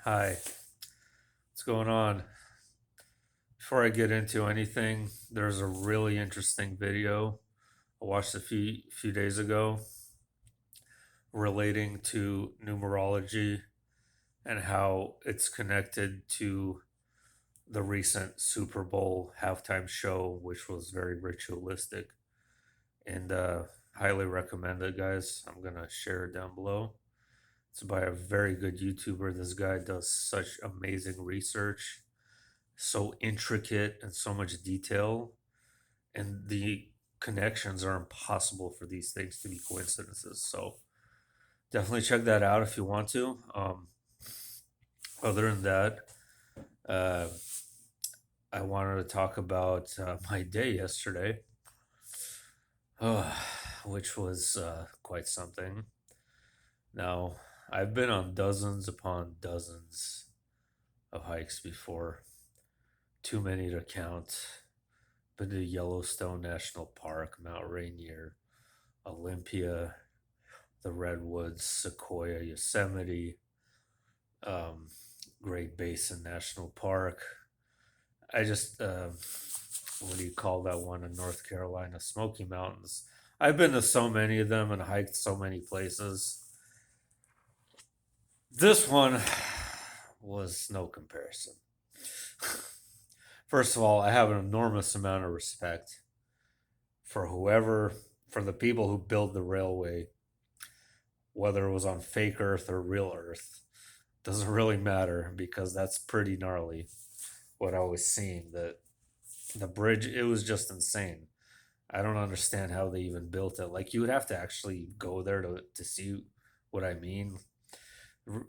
Hi, what's going on? Before I get into anything, there's a really interesting video I watched a few days ago relating to numerology and how it's connected to the recent Super Bowl halftime show, which was very ritualistic. And highly recommend it, guys. I'm gonna share it down below. It's by a very good YouTuber. This guy does such amazing research, so intricate and so much detail, and the connections are impossible for these things to be coincidences. So definitely check that out if you want to. Other than that, uh, I wanted to talk about my day yesterday, uh, which was quite something. Now, I've been on dozens upon dozens of hikes before, too many to count. Been to Yellowstone National Park, Mount Rainier, Olympia, the Redwoods, Sequoia, Yosemite, um, Great Basin National Park. I just, what do you call that one in North Carolina? Smoky Mountains. I've been to so many of them and hiked so many places. This one was no comparison. First of all, I have an enormous amount of respect for whoever, for the people who built the railway, whether it was on fake Earth or real Earth. Doesn't really matter because that's pretty gnarly. What I was seeing, that the bridge, it was just insane. I don't understand how they even built it. Like, you would have to actually go there to see what I mean.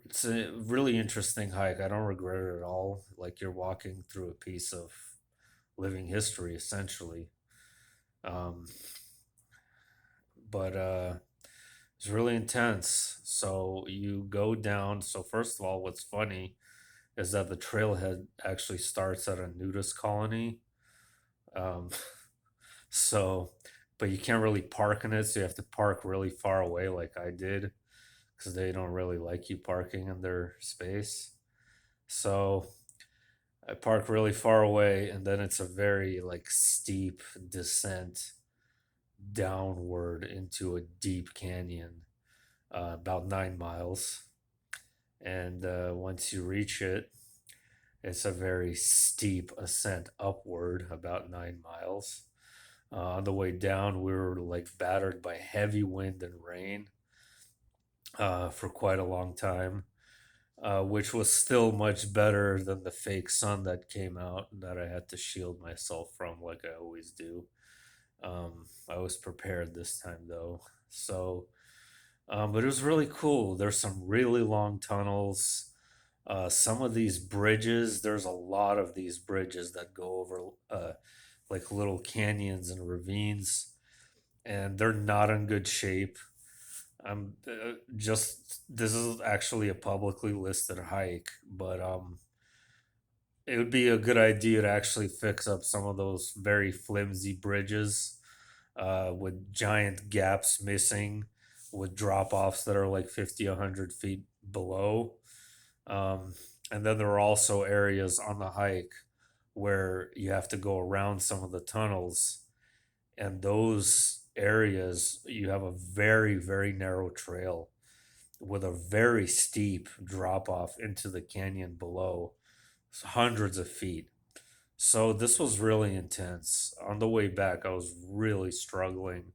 It's a really interesting hike. I don't regret it at all. Like, you're walking through a piece of living history essentially. Um, but it's really intense. So you go down. So first of all, what's funny is that the trailhead actually starts at a nudist colony. Um, so, but you can't really park in it, so you have to park really far away, like I did, because they don't really like you parking in their space. So I park really far away, and then it's a very like steep descent downward into a deep canyon, about 9 miles. And once you reach it, it's a very steep ascent upward, about 9 miles. On the way down, we were like battered by heavy wind and rain for quite a long time, which was still much better than the fake sun that came out that I had to shield myself from, like I always do. I was prepared this time though. So, but it was really cool. There's some really long tunnels. Some of these bridges, there's a lot of these bridges that go over like little canyons and ravines, and they're not in good shape. I'm just this is actually a publicly listed hike, but it would be a good idea to actually fix up some of those very flimsy bridges with giant gaps missing, with drop offs that are like 50, 100 feet below. Um, and then there are also areas on the hike where you have to go around some of the tunnels, and those areas you have a very, very narrow trail with a very steep drop off into the canyon below. It's hundreds of feet. So this was really intense. On the way back, I was really struggling,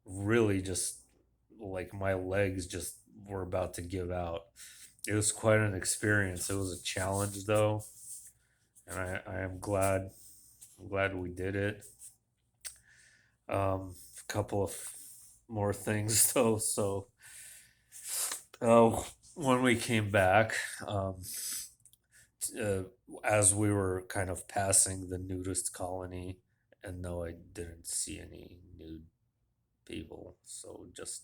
really just like my legs just were about to give out. It was quite an experience. It was a challenge though, and I am glad, I'm glad we did it. A couple of more things though. So, when we came back, um, uh, as we were kind of passing the nudist colony, and no, I didn't see any nude people. So just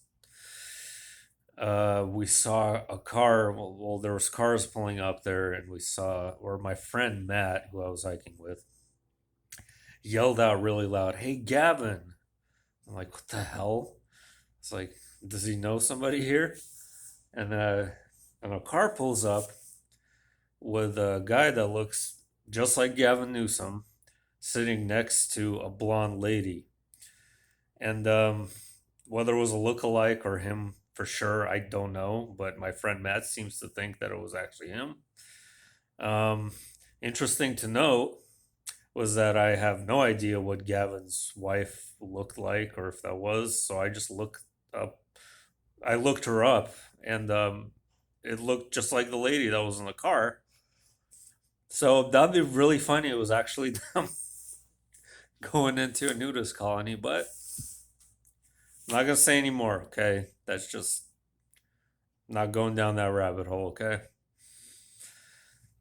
we saw a car. Well, there was cars pulling up there, and we saw, or my friend Matt, who I was hiking with, yelled out really loud, "Hey, Gavin!" I'm like, "What the hell?" It's like, does he know somebody here? And and a car pulls up, with a guy that looks just like Gavin Newsom sitting next to a blonde lady. And whether it was a look-alike or him for sure, I don't know. But my friend Matt seems to think that it was actually him. Um, Interesting to note was that I have no idea what Gavin's wife looked like or if that was. So I just looked up. I looked her up, and it looked just like the lady that was in the car. So that'd be really funny. It was actually them going into a nudist colony, but I'm not gonna say anymore. Okay, that's just not going down that rabbit hole. Okay.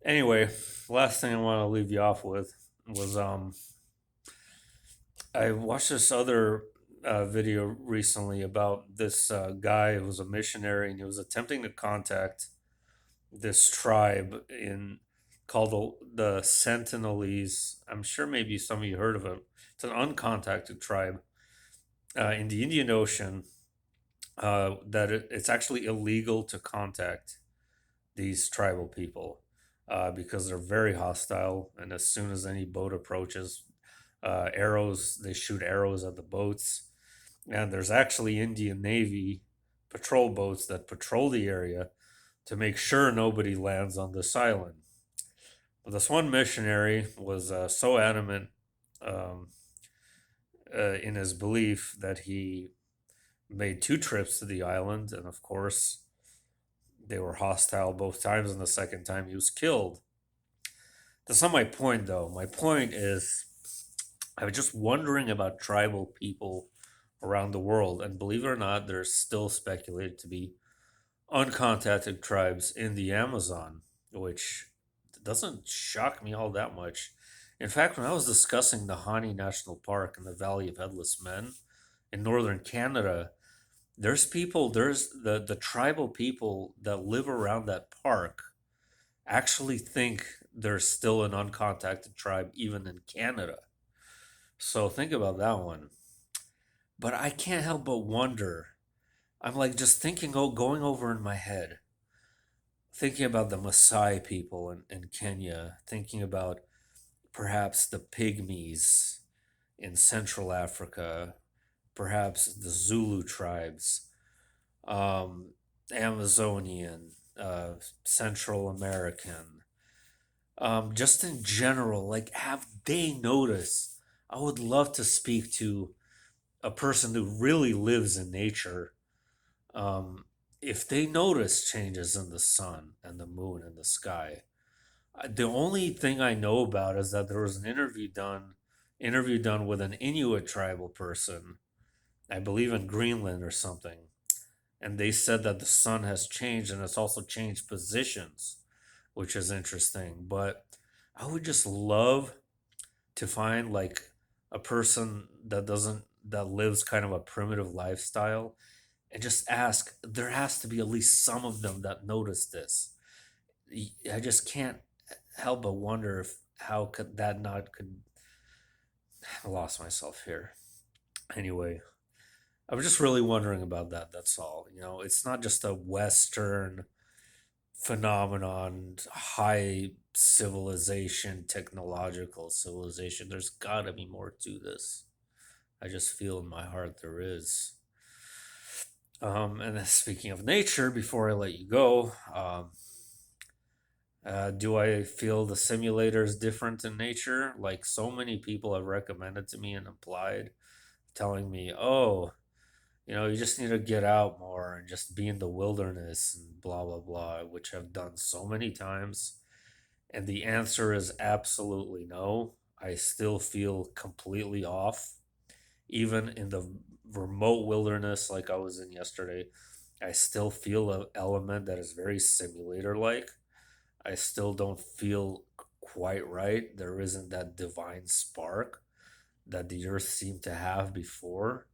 Anyway, last thing I want to leave you off with was I watched this other video recently about this guy who was a missionary and he was attempting to contact this tribe in called the Sentinelese. I'm sure maybe some of you heard of it. It's an uncontacted tribe in the Indian Ocean. It's actually illegal to contact these tribal people because they're very hostile, and as soon as any boat approaches, they shoot arrows at the boats. And there's actually Indian Navy patrol boats that patrol the area to make sure nobody lands on this island. But this one missionary was so adamant um, in his belief that he made two trips to the island, and of course, they were hostile both times, and the second time he was killed. That's not my point, though. My point is, I was just wondering about tribal people around the world, and believe it or not, there's still speculated to be uncontacted tribes in the Amazon, which doesn't shock me all that much. In fact, when I was discussing the Hani National Park in the Valley of Headless Men in northern Canada, there's the tribal people that live around that park actually think there's still an uncontacted tribe even in Canada. So think about that one. But I can't help but wonder. I'm like just thinking, going over in my head, thinking about the Maasai people in Kenya, thinking about perhaps the Pygmies in Central Africa, perhaps the Zulu tribes, um, Amazonian, Central American, just in general, like have they noticed? I would love to speak to a person who really lives in nature. Um, if they notice changes in the sun and the moon and the sky, the only thing I know about is that there was an interview done with an Inuit tribal person, I believe in Greenland or something, and they said that the sun has changed and it's also changed positions, which is interesting. But I would just love to find like a person that lives kind of a primitive lifestyle and just ask. There has to be at least some of them that notice this. I just can't help but wonder if how could that not could. I lost myself here. Anyway, I was just really wondering about that. That's all. It's not just a Western phenomenon, high civilization, technological civilization. There's got to be more to this. I just feel in my heart there is. And then speaking of nature, before I let you go, do I feel the simulator is different in nature? Like so many people have recommended to me and applied, telling me, oh, you just need to get out more and just be in the wilderness and blah, blah, blah, which I've done so many times. And the answer is absolutely no. I still feel completely off. Even in the remote wilderness like I was in yesterday, I still feel an element that is very simulator like. I still don't feel quite right. There isn't that divine spark that the earth seemed to have before.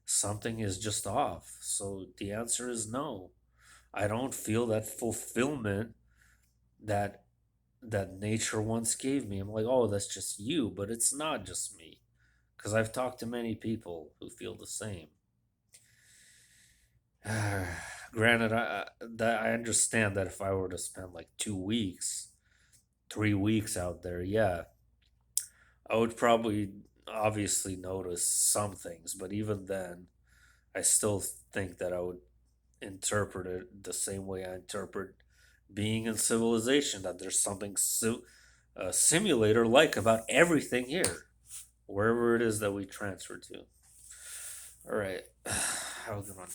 Something is just off. So the answer is no. I don't feel that fulfillment that nature once gave me. I'm like, oh, that's just you, but it's not just me, because I've talked to many people who feel the same. Granted, that I understand that if I were to spend like 2 weeks 3 weeks out there, yeah, I would probably obviously notice some things, but even then, I still think that I would interpret it the same way I interpret being in civilization, that there's something simulator like about everything here, wherever it is that we transfer to. All right, have a good one.